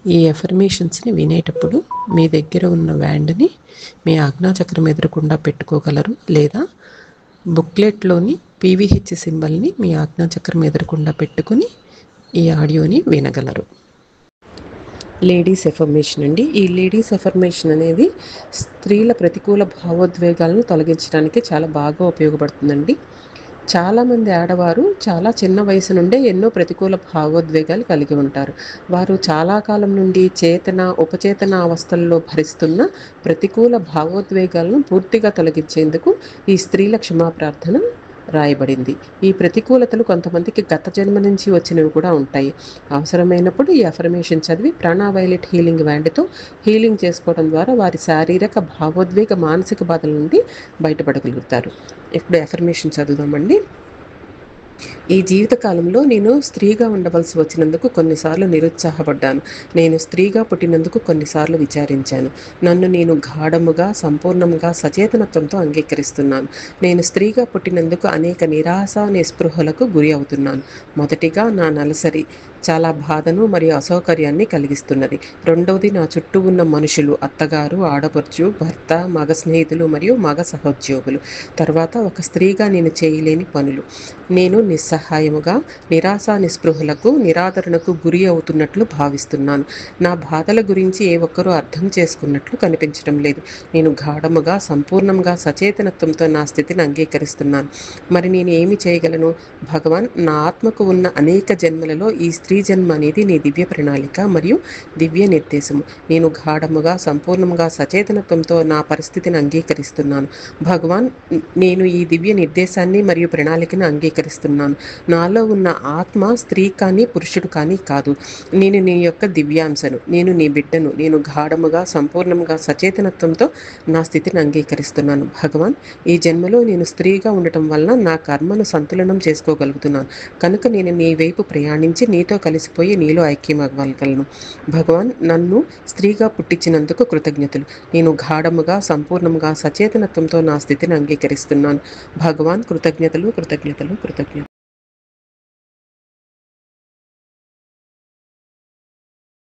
ఈ ఎఫర్మేషన్స్ని వినేటప్పుడు మీ దగ్గర ఉన్న వ్యాండ్ని మీ ఆజ్ఞాచక్రం ఎదురకుండా పెట్టుకోగలరు, లేదా బుక్లెట్లోని పీవీహెచ్ సింబల్ని మీ ఆజ్ఞాచక్రం ఎదురకుండా పెట్టుకుని ఈ ఆడియోని వినగలరు. లేడీస్ ఎఫర్మేషన్ అండి. ఈ లేడీస్ ఎఫర్మేషన్ అనేది స్త్రీల ప్రతికూల భావోద్వేగాలను తొలగించడానికి చాలా బాగా ఉపయోగపడుతుందండి. చాలామంది ఆడవారు చాలా చిన్న వయసు నుండే ఎన్నో ప్రతికూల భావోద్వేగాలు కలిగి ఉంటారు. వారు చాలా కాలం నుండి చేతన ఉపచేతన అవస్థల్లో భరిస్తున్న ప్రతికూల భావోద్వేగాలను పూర్తిగా తొలగించేందుకు ఈ స్త్రీల క్షమాప్రార్థన రాయబడింది. ఈ ప్రతికూలతలు కొంతమందికి గత జన్మ నుంచి వచ్చినవి కూడా ఉంటాయి. అవసరమైనప్పుడు ఈ అఫర్మేషన్ చదివి ప్రాణవైలెట్ హీలింగ్ వ్యాండ్తో హీలింగ్ చేసుకోవడం ద్వారా వారి శారీరక, భావోద్వేగ, మానసిక బాధల నుండి బయటపడగలుగుతారు. ఇప్పుడు అఫర్మేషన్ చదువుదామండి. ఈ జీవితకాలంలో నేను స్త్రీగా ఉండవలసి వచ్చినందుకు కొన్నిసార్లు నిరుత్సాహపడ్డాను. నేను స్త్రీగా పుట్టినందుకు కొన్నిసార్లు విచారించాను. నన్ను నేను గాఢముగా, సంపూర్ణంగా సచేతనత్వంతో అంగీకరిస్తున్నాను. నేను స్త్రీగా పుట్టినందుకు అనేక నిరాశ, నిస్పృహలకు గురి అవుతున్నాను. మొదటిగా, నా నెలసరి చాలా బాధను మరియు అసౌకర్యాన్ని కలిగిస్తున్నది. రెండవది, నా చుట్టూ ఉన్న మనుషులు, అత్తగారు, ఆడపడుచు, భర్త, మగ స్నేహితులు మరియు మగ సహోద్యోగులు. తర్వాత, ఒక స్త్రీగా నేను చేయలేని పనులు. నేను నిస్సహాయముగా, నిరాశ, నిస్పృహలకు, నిరాదరణకు గురి అవుతున్నట్లు భావిస్తున్నాను. నా బాధల గురించి ఏ ఒక్కరూ అర్థం చేసుకున్నట్లు కనిపించడం లేదు. నేను గాఢముగా, సంపూర్ణంగా సచేతనత్వంతో నా స్థితిని అంగీకరిస్తున్నాను. మరి నేను ఏమి చేయగలను? భగవాన్, నా ఆత్మకు ఉన్న అనేక జన్మలలో ఈ స్త్రీ జన్మ అనేది నీ దివ్య ప్రణాళిక మరియు దివ్య నిర్దేశము. నేను గాఢముగా, సంపూర్ణంగా సచేతనత్వంతో నా పరిస్థితిని అంగీకరిస్తున్నాను. భగవాన్, నేను ఈ దివ్య నిర్దేశాన్ని మరియు ప్రణాళికను అంగీకరిస్తున్నాను. నాలో ఉన్న ఆత్మ స్త్రీ కానీ పురుషుడు కానీ కాదు. నేను నీ యొక్క దివ్యాంశను, నేను నీ బిడ్డను. నేను గాఢముగా, సంపూర్ణంగా సచేతనత్వంతో నా స్థితిని అంగీకరిస్తున్నాను. భగవాన్, ఈ జన్మలో నేను స్త్రీగా ఉండటం వలన నా కర్మను సంతులనం చేసుకోగలుగుతున్నాను. కనుక నేను నీ వైపు ప్రయాణించి నీతో కలిసిపోయి నీలో ఐక్యమవ్వగలను. భగవాన్, నన్ను స్త్రీగా పుట్టించినందుకు కృతజ్ఞతలు. నేను గాఢముగా, సంపూర్ణంగా సచేతనత్వంతో నా స్థితిని అంగీకరిస్తున్నాను. భగవాన్, కృతజ్ఞతలు, కృతజ్ఞతలు, కృతజ్ఞతలు.